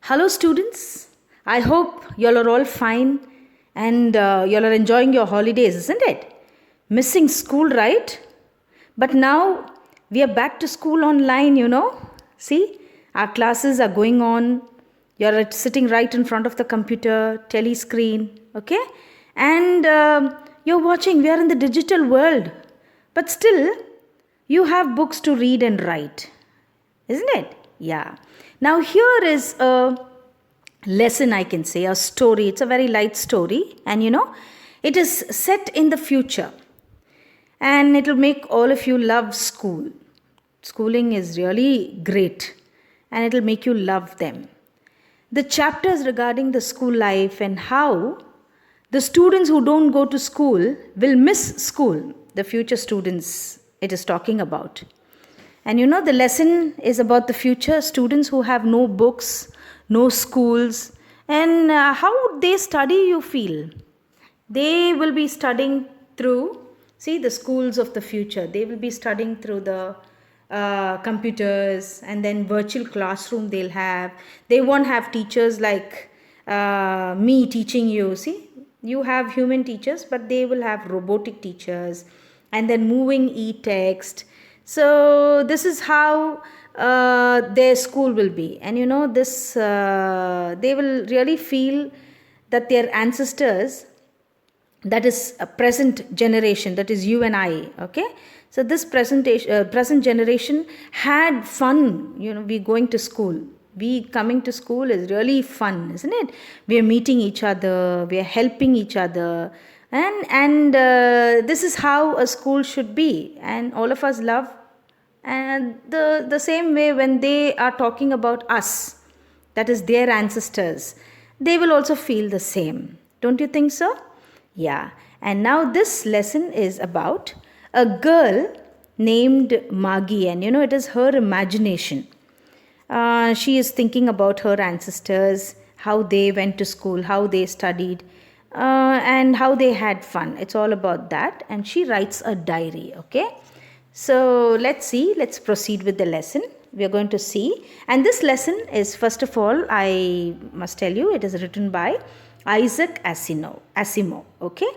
Hello, students. I hope you all are all fine and you all are enjoying your holidays, isn't it? Missing school, right? But now we are back to school online. See, our classes are going on. You're sitting right in front of the computer, telescreen, okay? And you're watching. We are in the digital world. But still, you have books to read and write, isn't it? Yeah. Now, here is a lesson, I can say, a story. It's a very light story, and it is set in the future, and it will make all of you love school. Schooling is really great, and it will make you love them. The chapters regarding the school life and how the students who don't go to school will miss school, the future students it is talking about. And the lesson is about the future students who have no books, no schools, and how would they study, you feel? They will be studying through, see, the schools of the future. They will be studying through the computers, and then virtual classroom they'll have. They won't have teachers like me teaching you. See, you have human teachers, but they will have robotic teachers, and then moving e-text. So this is how their school will be. And this they will really feel that their ancestors, that is a present generation, that is you and I, okay? So this present generation had fun. We going to school. We coming to school is really fun, isn't it? We are meeting each other, we are helping each other, and this is how a school should be, and all of us love. And the same way, when they are talking about us, that is their ancestors, they will also feel the same. Don't you think so? Yeah. And now this lesson is about a girl named Maggie, and it is her imagination. She is thinking about her ancestors, how they went to school, how they studied, and how they had fun. It's all about that. And she writes a diary, okay? So let's proceed with the lesson. We are going to see. And this lesson is, first of all, I must tell you, it is written by Isaac Asimov, okay?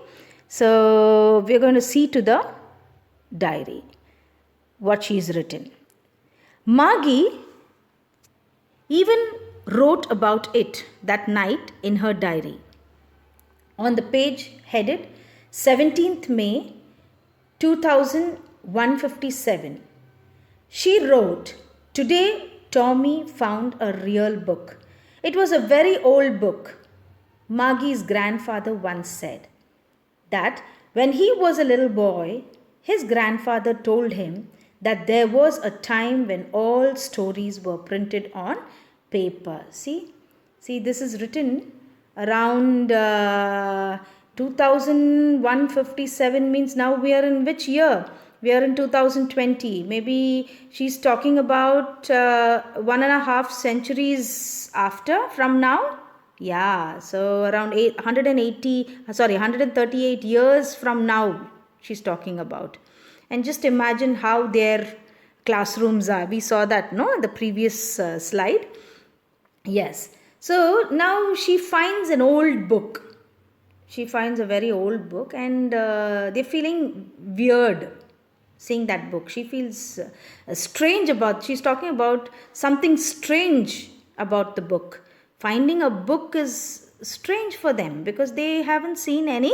So we are going to see to the diary, what she is written. Maggie even wrote about it that night in her diary. On the page headed 17th May 2157, she wrote, "Today Tommy found a real book. It was a very old book. Maggie's grandfather once said that when he was a little boy, his grandfather told him that there was a time when all stories were printed on paper." See, this is written around 2157, means now we are in which year? We are in 2020. Maybe she's talking about 1.5 centuries after from now. Yeah, so around 138 years from now she's talking about. And just imagine how their classrooms are. We saw that, no, the previous slide. Yes. So now she finds an old book. She finds a very old book, and they're feeling weird seeing that book. She feels strange about, she's talking about something strange about the book. Finding a book is strange for them because they haven't seen any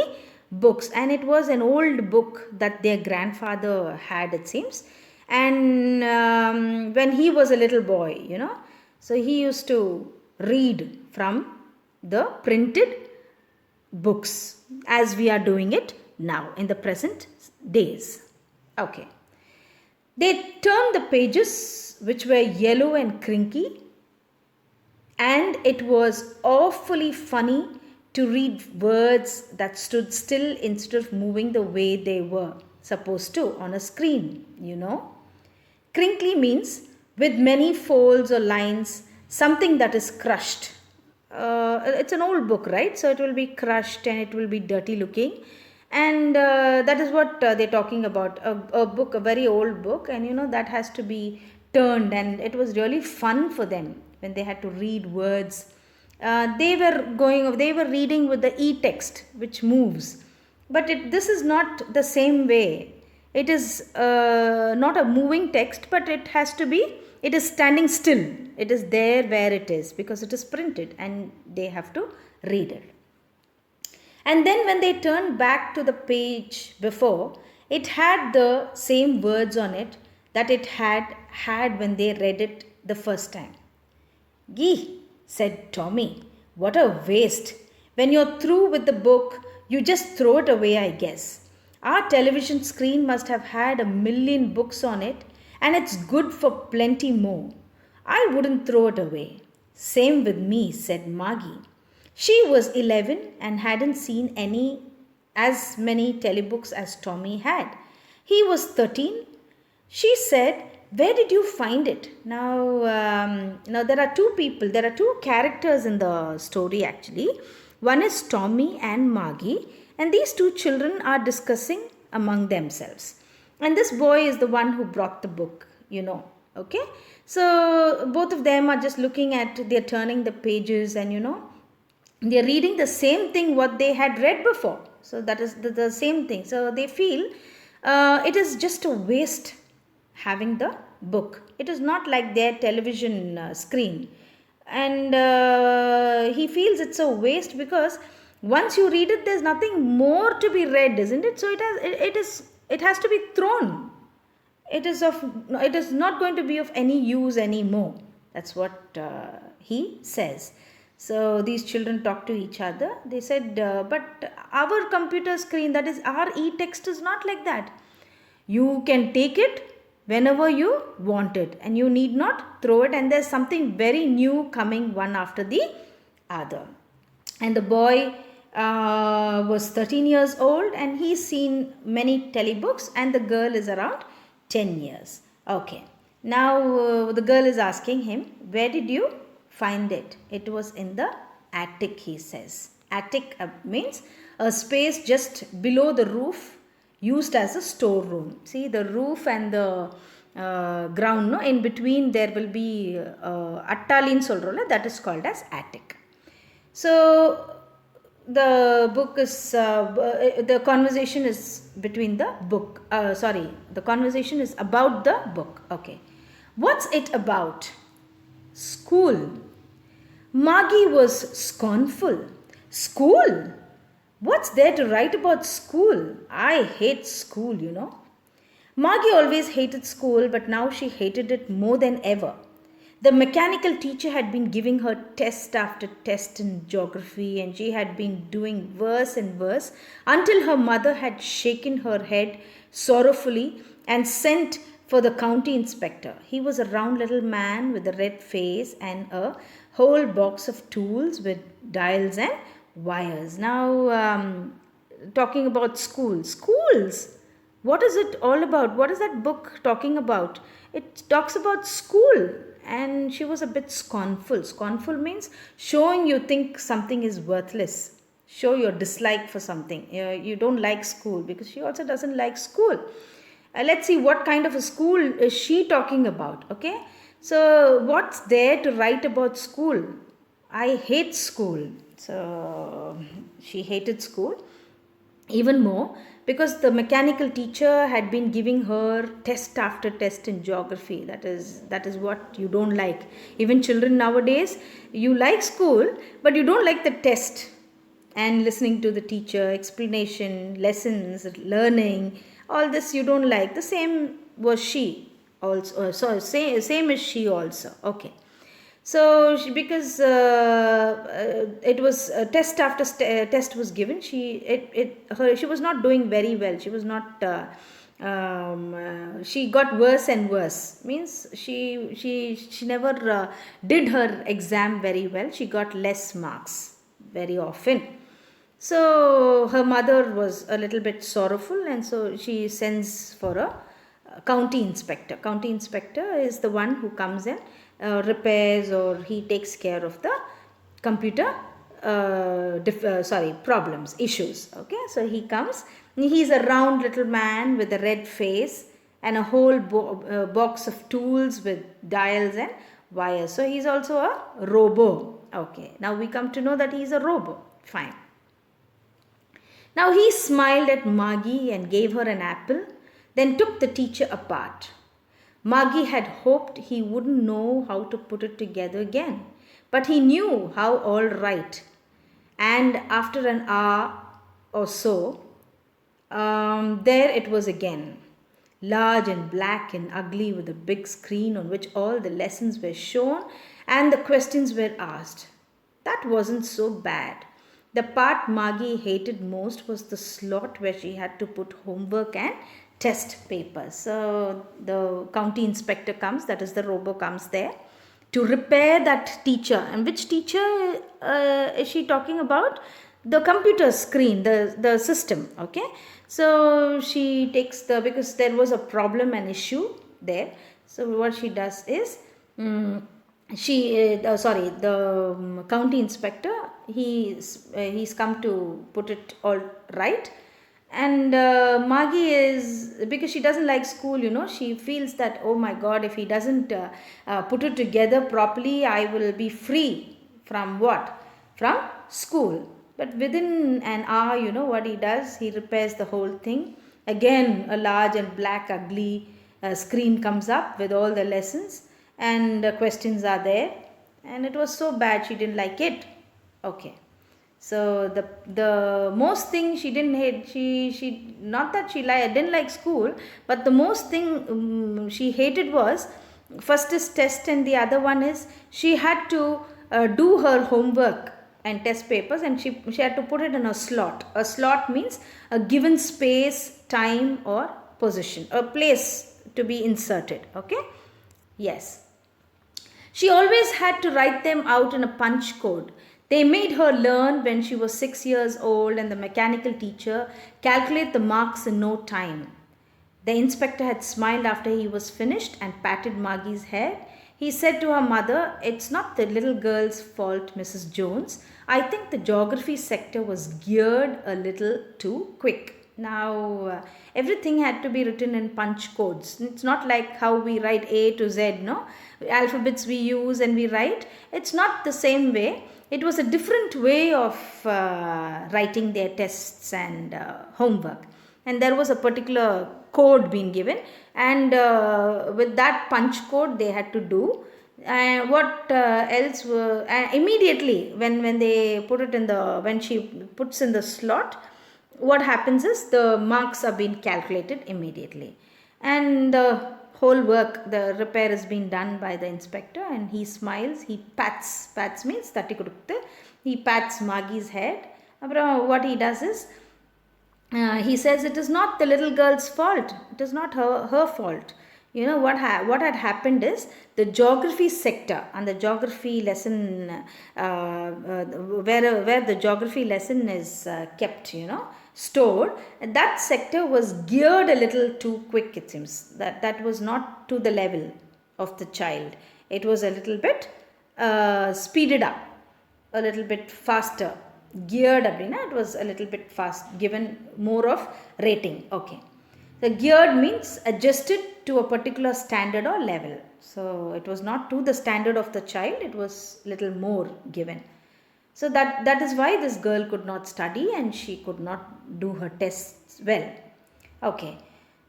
books, and it was an old book that their grandfather had, it seems. And when he was a little boy, so he used to read from the printed books as we are doing it now in the present days. Okay. They turned the pages, which were yellow and crinky, and it was awfully funny to read words that stood still instead of moving the way they were supposed to on a screen, Crinkly means with many folds or lines, something that is crushed. It's an old book, right? So it will be crushed and it will be dirty looking. And that is what they're talking about. A book, a very old book, and that has to be turned, and it was really fun for them when they had to read words. They were reading with the e-text, which moves. But this is not the same way. It is not a moving text, but it is standing still. It is there where it is because it is printed and they have to read it. And then when they turned back to the page before, it had the same words on it that it had when they read it the first time. "Gee," said Tommy, "what a waste. When you're through with the book, you just throw it away, I guess. Our television screen must have had 1,000,000 books on it, and it's good for plenty more. I wouldn't throw it away." "Same with me," said Margie. She was 11 and hadn't seen as many telebooks as Tommy had. He was 13. She said, "Where did you find it?" Now there are two people. There are two characters in the story actually. One is Tommy and Margie, and these two children are discussing among themselves. And this boy is the one who brought the book, Okay. So both of them are just looking at. They're turning the pages, and they're reading the same thing what they had read before. So that is the same thing. So they feel it is just a waste having the book. It is not like their television screen. And he feels it's a waste because once you read it, there's nothing more to be read, isn't it? So it has to be thrown. It is not going to be of any use anymore. That's what he says. So these children talk to each other. They said, but our computer screen, that is our e-text, is not like that. You can take it whenever you want it and you need not throw it, and there's something very new coming one after the other. And the boy was 13 years old and he's seen many telebooks, and the girl is around 10 years. Okay. Now the girl is asking him, "Where did you find it?" "It was in the attic," he says. Attic means a space just below the roof, used as a storeroom. See, the roof and the ground, no, in between there will be attalin solrolla, that is called as attic. So the book is the conversation is between the book. The conversation is about the book. Okay, what's it about? School. Margie was scornful. School? What's there to write about school? I hate school, Margie always hated school, but now she hated it more than ever. The mechanical teacher had been giving her test after test in geography, and she had been doing worse and worse until her mother had shaken her head sorrowfully and sent for the county inspector. He was a round little man with a red face and a whole box of tools with dials and wires. Now, talking about schools. Schools! What is it all about? What is that book talking about? It talks about school. And she was a bit scornful. Scornful means showing you think something is worthless. Show your dislike for something. You don't like school, because she also doesn't like school. Let's see what kind of a school is she talking about. Okay. So what's there to write about school? I hate school. So she hated school even more because the mechanical teacher had been giving her test after test in geography. That is what you don't like. Even children nowadays, you like school, but you don't like the test and listening to the teacher, explanation, lessons, learning. All this you don't like. The same was she also. Same as she also. Okay. So because it was test after test was given, she was not doing very well. She was not. She got worse and worse. Means she never did her exam very well. She got less marks very often. So her mother was a little bit sorrowful, and so she sends for a county inspector. County inspector is the one who comes in, repairs, or he takes care of the computer problems, issues. Okay, so he comes. He's a round little man with a red face and a whole box of tools with dials and wires. So he's also a robo. Okay, now we come to know that he's a robo. Fine. Now he smiled at Margie and gave her an apple, then took the teacher apart. Margie had hoped he wouldn't know how to put it together again, but he knew how all right. And after an hour or so, there it was again, large and black and ugly, with a big screen on which all the lessons were shown and the questions were asked. That wasn't so bad. The part Margie hated most was the slot where she had to put homework and test papers. So the county inspector comes, that is the robo comes there to repair that teacher. And which teacher is she talking about? The computer screen, the system. Okay, so she takes because there was a problem, an issue there. So what she does is, the county inspector, he's come to put it all right. And Margie is, because she doesn't like school, she feels that, oh my god, if he doesn't put it together properly, I will be free from what? From school. But within an hour, what he does, he repairs the whole thing. Again, a large and black ugly screen comes up with all the lessons, and questions are there, and it was so bad she didn't like it. Okay, so the most thing she didn't hate, she not that she didn't like school, but the most thing she hated was, first is test, and the other one is she had to do her homework and test papers, and she had to put it in a slot. A slot means a given space, time, or position, a place to be inserted. Okay, yes. She always had to write them out in a punch code. They made her learn when she was 6 years old, and the mechanical teacher calculate the marks in no time. The inspector had smiled after he was finished and patted Margie's head. He said to her mother, "It's not the little girl's fault, Mrs. Jones. I think the geography sector was geared a little too quick." Now, everything had to be written in punch codes. It's not like how we write A to Z, no? Alphabets we use and we write. It's not the same way. It was a different way of writing their tests and homework. And there was a particular code being given, and with that punch code they had to do. And what else were, immediately when they put it in when she puts in the slot, what happens is the marks are being calculated immediately, and the whole work, the repair is being done by the inspector, and he smiles, he pats means tatti kodukte, he pats Margie's head. What he does is, he says, "It is not the little girl's fault. It is not her fault." What had happened is, the geography sector and the geography lesson, where the geography lesson is kept, stored, that sector was geared a little too quick. It seems that was not to the level of the child. It was a little bit speeded up, a little bit faster. Geared up, it was a little bit fast, given more of rating. Okay, the geared means adjusted to a particular standard or level. So it was not to the standard of the child, it was little more given. So that is why this girl could not study, and she could not do her tests well. Okay,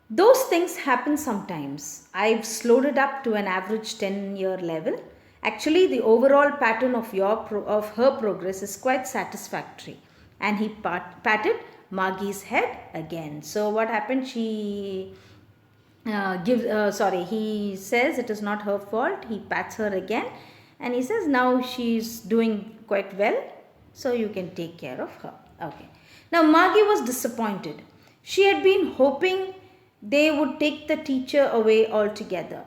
those things happen sometimes. I've slowed it up to an average 10-year level. Actually, the overall pattern of her progress is quite satisfactory. And he patted Margie's head again. So what happened? He says it is not her fault. He pats her again, and he says now she's doing quite well, so you can take care of her. Okay. Now Margie was disappointed. She had been hoping they would take the teacher away altogether.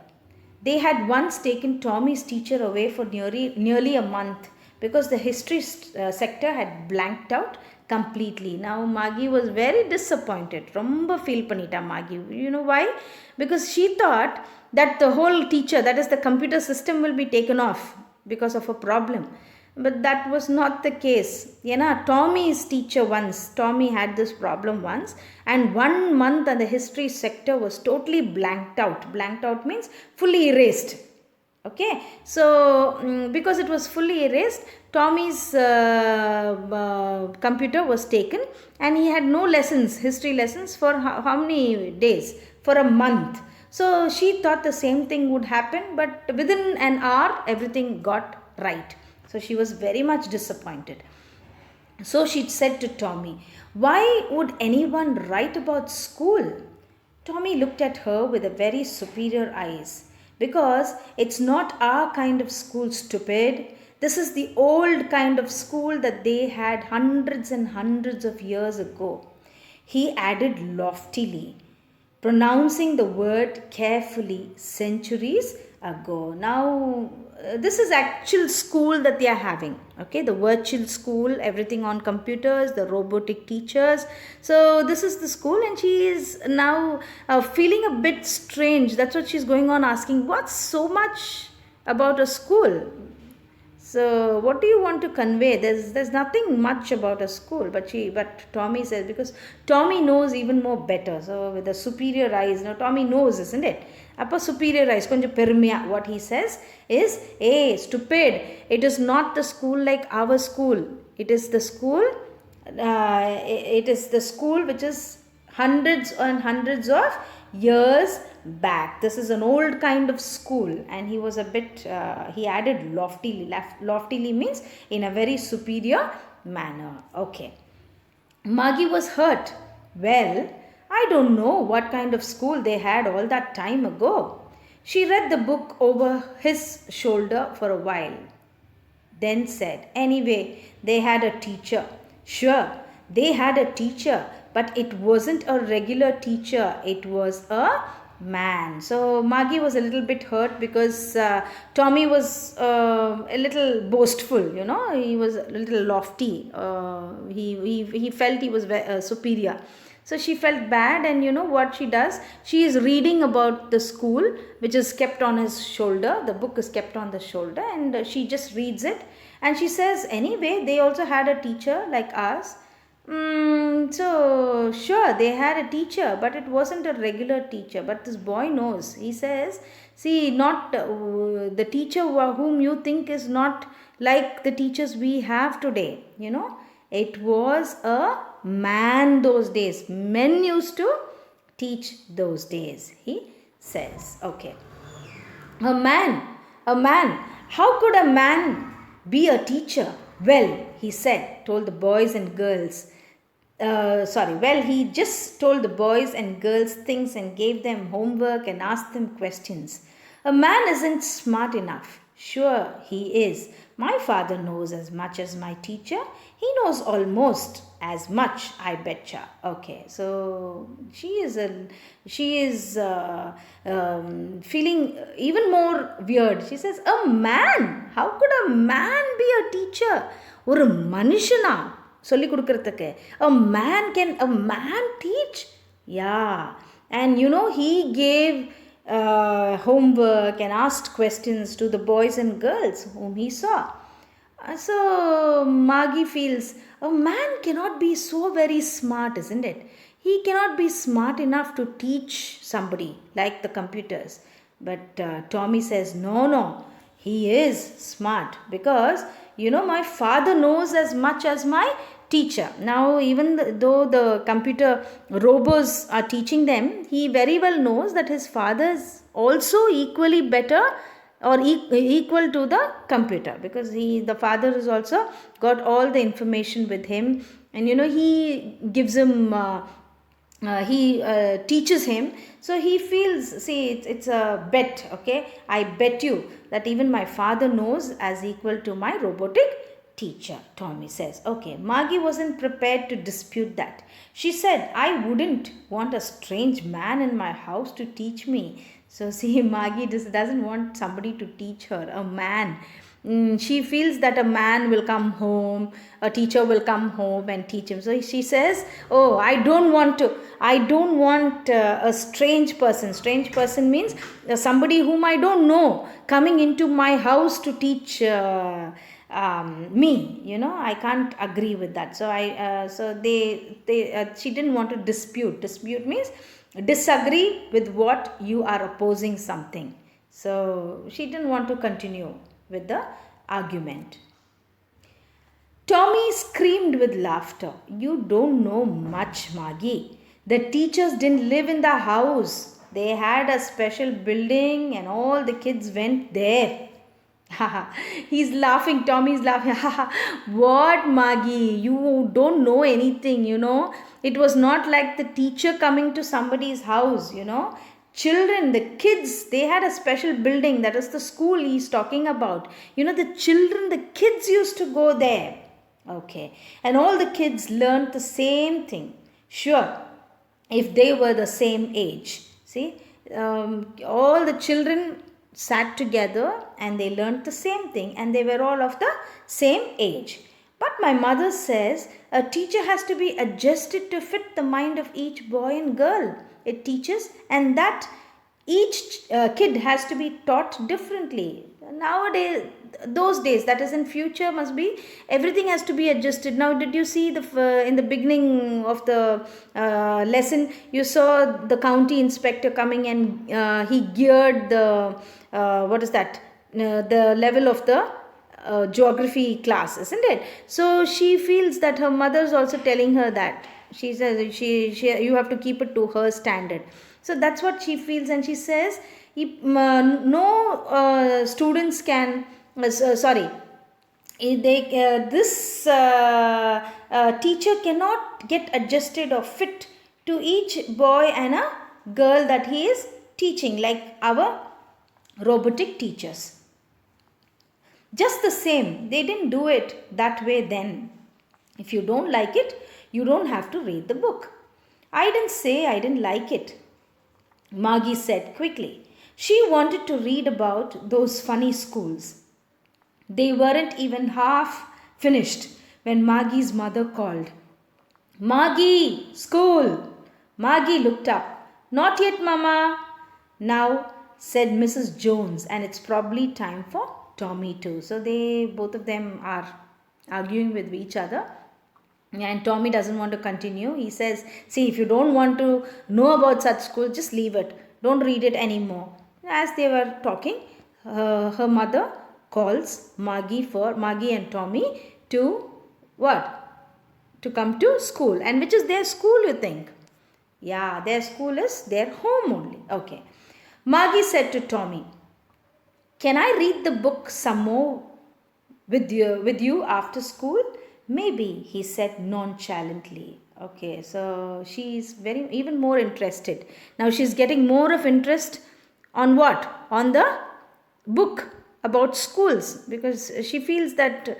They had once taken Tommy's teacher away for nearly a month because the history sector had blanked out completely. Now Margie was very disappointed. Romba feel panita Margie. You know why? Because she thought that the whole teacher, that is the computer system, will be taken off because of a problem. But that was not the case. Tommy's teacher Tommy had this problem once, and 1 month and the history sector was totally blanked out. Blanked out means fully erased. Okay, so because it was fully erased, Tommy's computer was taken, and he had no lessons, history lessons, for how many days? For a month. So she thought the same thing would happen, but within an hour, everything got right. So she was very much disappointed. So she said to Tommy, "Why would anyone write about school?" Tommy looked at her with a very superior eyes. "Because it's not our kind of school, stupid. This is the old kind of school that they had hundreds and hundreds of years ago," he added loftily, pronouncing the word carefully, "centuries ago." Now, this is actual school that they are having. Okay, the virtual school, everything on computers, the robotic teachers. So, this is the school, and she is now feeling a bit strange. That's what she's going on asking, "What's so much about a school?" So what do you want to convey? There's nothing much about a school, but Tommy says, because Tommy knows even more better. So with the superior eyes, now Tommy knows, isn't it? Upper superior eyes, konja permiya. What he says is, "Hey, stupid! It is not the school like our school. It is the school. It is the school which is hundreds and hundreds of years back. This is an old kind of school." And he was a bit, he added loftily. Loftily means in a very superior manner. Okay. Maggie was hurt. "Well, I don't know what kind of school they had all that time ago." She read the book over his shoulder for a while, then said, "Anyway, they had a teacher." "Sure, they had a teacher, but it wasn't a regular teacher. It was a man." So Maggie was a little bit hurt because Tommy was a little boastful, he was a little lofty. He felt he was superior. So she felt bad, and what she does? She is reading about the school, which is kept on his shoulder. The book is kept on the shoulder, and she just reads it. And she says, "Anyway, they also had a teacher like us." So sure, they had a teacher, but it wasn't a regular teacher. But this boy knows. He says, "See, not the teacher whom you think is not like the teachers we have today. It was a man those days. Men used to teach those days," he says. Okay. A man, a man. How could a man be a teacher? "Well," he said, told the boys and girls. He just told the boys and girls things and gave them homework and asked them questions. "A man isn't smart enough." "Sure, he is. My father knows as much as my teacher. He knows almost as much, I betcha." Okay, so she is feeling even more weird. She says, "A man? How could a man be a teacher? ஒரு மனுஷனா சொல்லி கொடுக்கறதுக்கு? A man teach?" Yeah. And he gave homework and asked questions to the boys and girls whom he saw. So Maggie feels a man cannot be so very smart, isn't it? He cannot be smart enough to teach somebody like the computers. But Tommy says, no, he is smart, because my father knows as much as my teacher. Now, even though the computer robots are teaching them, he very well knows that his father is also equally better or equal to the computer, because the father has also got all the information with him, and he gives him he teaches him. So he feels, see, it's a bet. Okay, I bet you that even my father knows as equal to my robotic teacher, Tommy says. Okay, Maggie wasn't prepared to dispute that. She said, "I wouldn't want a strange man in my house to teach me." So see, Maggie doesn't want somebody to teach her, a man. She feels that a man will come home, a teacher will come home and teach him. So she says, "Oh, I don't want a strange person." Strange person means somebody whom I don't know coming into my house to teach me. I can't agree with that. So she didn't want to dispute. Dispute means disagree with what you are opposing something. So she didn't want to continue with the argument. Tommy screamed with laughter. You don't know much, Maggie. The teachers didn't live in the house. They had a special building and all the kids went there. He's laughing. Tommy's laughing. What, Maggie? You don't know anything. It was not like the teacher coming to somebody's house. Children, the kids, they had a special building. That is the school he's talking about. The children, the kids used to go there. Okay. And all the kids learned the same thing. Sure, if they were the same age. See, all the children sat together and they learned the same thing and they were all of the same age. But my mother says a teacher has to be adjusted to fit the mind of each boy and girl it teaches, and that each kid has to be taught differently. Nowadays, those days, that is in future, must be everything has to be adjusted. Now, did you see in the beginning of the lesson, you saw the county inspector coming and he geared the what is that? The level of the geography class, isn't it? So she feels that her mother is also telling her that. She says you have to keep it to her standard. So that's what she feels, and she says no students can sorry this teacher cannot get adjusted or fit to each boy and a girl that he is teaching, like our robotic teachers. Just the same, they didn't do it that way then. If you don't like it, you don't have to read the book. I didn't say I didn't like it, Margie said quickly. She wanted to read about those funny schools. They weren't even half finished when Margie's mother called. Margie, school! Margie looked up. Not yet, Mama. Now, said Mrs. Jones, and it's probably time for Tommy too. So both of them are arguing with each other. And Tommy doesn't want to continue. He says, see, if you don't want to know about such school, just leave it. Don't read it anymore. As they were talking, her mother calls Margie and Tommy to what? To come to school. And which is their school, you think? Yeah, their school is their home only. Okay. Margie said to Tommy, can I read the book some more with you after school? Maybe, he said nonchalantly. Okay, so she's even more interested. Now she's getting more of interest on what? On the book about schools, because she feels that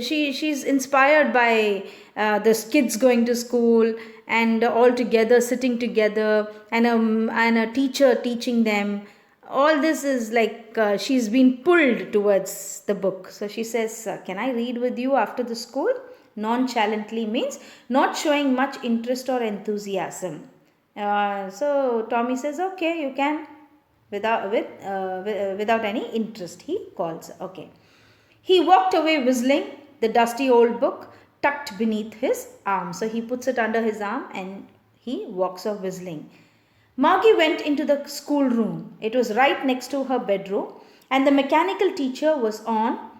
she's inspired by the kids going to school and all together, sitting together, and a teacher teaching them. All this is like she's been pulled towards the book. So she says, can I read with you after the school? Nonchalantly means not showing much interest or enthusiasm. So Tommy says, okay, you can, without any interest, he calls. Okay. He walked away whistling, the dusty old book tucked beneath his arm. So he puts it under his arm and he walks off whistling. Margie went into the schoolroom. It was right next to her bedroom, and the mechanical teacher was on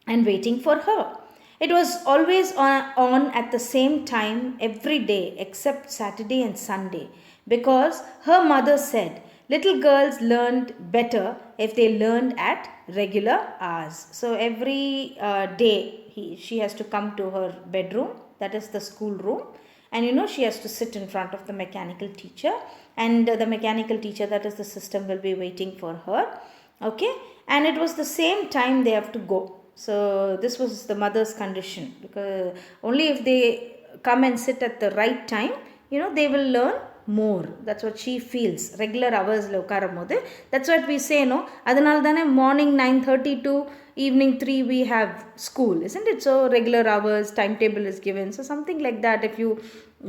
and waiting for her. It was always on at the same time every day except Saturday and Sunday, because her mother said little girls learned better if they learned at regular hours. So every day she has to come to her bedroom, that is the schoolroom, and she has to sit in front of the mechanical teacher, and the mechanical teacher, that is the system, will be waiting for her. Okay, and it was the same time they have to go. So this was the mother's condition, because only if they come and sit at the right time, they will learn more. That's what she feels. Regular hours la ukaramode. That's what we say, no? Adanal morning 9:30 to evening 3 we have school, isn't it? So regular hours, timetable is given. So something like that. If you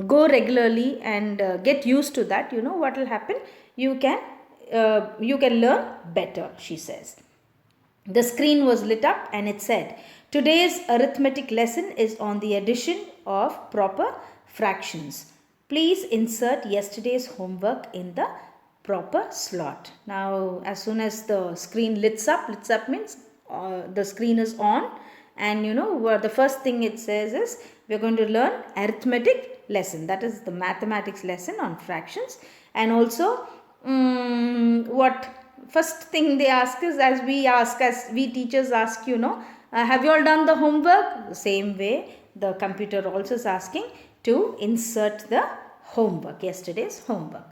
go regularly and get used to that, what will happen? You can learn better, she says. The screen was lit up and it said, today's arithmetic lesson is on the addition of proper fractions. Please insert yesterday's homework in the proper slot. Now as soon as the screen lights up means the screen is on, and what the first thing it says is we're going to learn arithmetic lesson, that is the mathematics lesson on fractions. And also what first thing they ask is, as we teachers ask, have you all done the homework? The same way the computer also is asking to insert the homework, yesterday's homework.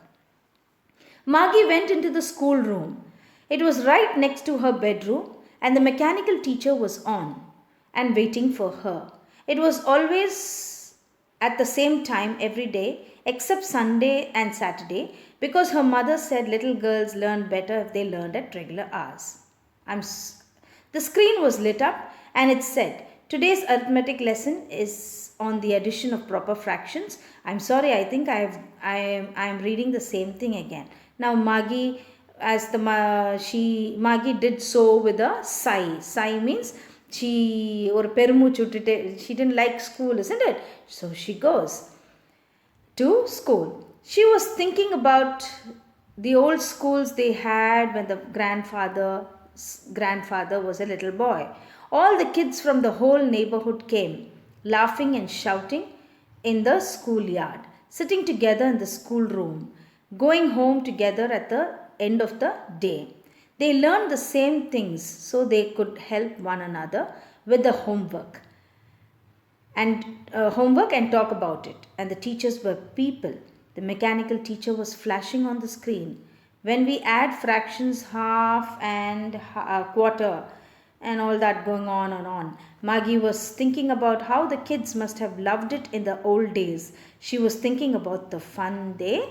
Margie went into the schoolroom. It was right next to her bedroom, and the mechanical teacher was on and waiting for her. It was always at the same time every day except Sunday and Saturday, because her mother said little girls learn better if they learned at regular hours. The screen was lit up and it said, today's arithmetic lesson is on the addition of proper fractions. I'm sorry, I think I am reading the same thing again. Now Margie, Margie did so with a sigh. Sigh means she didn't like school, isn't it? So she goes to school. She was thinking about the old schools they had when the grandfather was a little boy. All the kids from the whole neighborhood came, laughing and shouting in the schoolyard, sitting together in the schoolroom, going home together at the end of the day. They learned the same things so they could help one another with the homework and talk about it. And the teachers were people. The mechanical teacher was flashing on the screen. When we add fractions, half and quarter, and all that going on and on, Margie was thinking about how the kids must have loved it in the old days. She was thinking about the fun they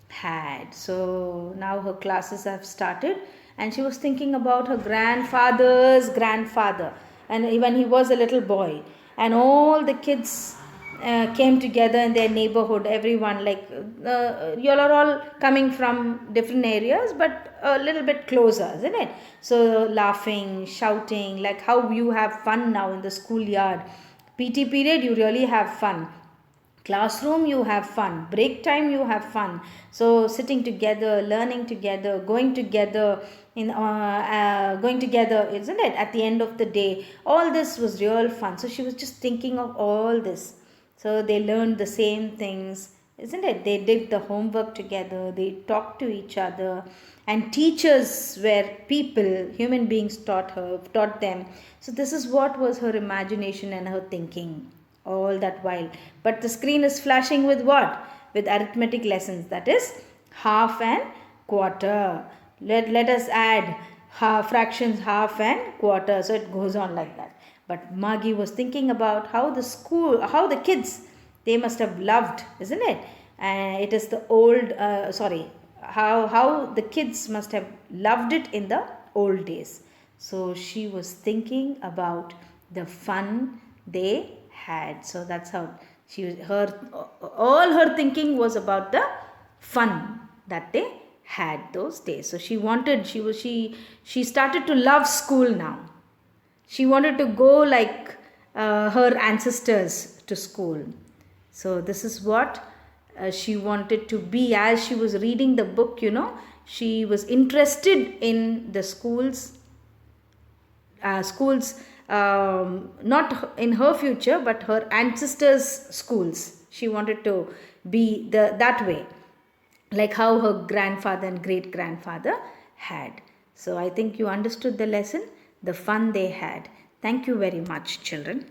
had. So now her classes have started, and she was thinking about her grandfather's grandfather, and when he was a little boy, and all the kids came together in their neighborhood. Everyone, like you all are all coming from different areas but a little bit closer, isn't it? So laughing, shouting, like how you have fun now in the schoolyard. PT period, you really have fun. Classroom, you have fun. Break time, you have fun. So sitting together, learning together, going together, isn't it, at the end of the day, all this was real fun. So she was just thinking of all this. So they learned the same things, isn't it? They did the homework together, they talked to each other, and teachers were people, human beings taught them. So this is what was her imagination and her thinking all that while. But the screen is flashing with what? With arithmetic lessons, that is half and quarter. Let us add fractions, half and quarter. So it goes on like that. But Margie was thinking about how the kids, they must have loved, isn't it? It is the old, how the kids must have loved it in the old days. So she was thinking about the fun they had. So that's how all her thinking was about the fun that they had those days. So she started to love school now. She wanted to go like her ancestors to school. So this is what she wanted to be. As she was reading the book, she was interested in the schools, not in her future, but her ancestors' schools. She wanted to be that way, like how her grandfather and great grandfather had. So I think you understood the lesson, the fun they had. Thank you very much, children.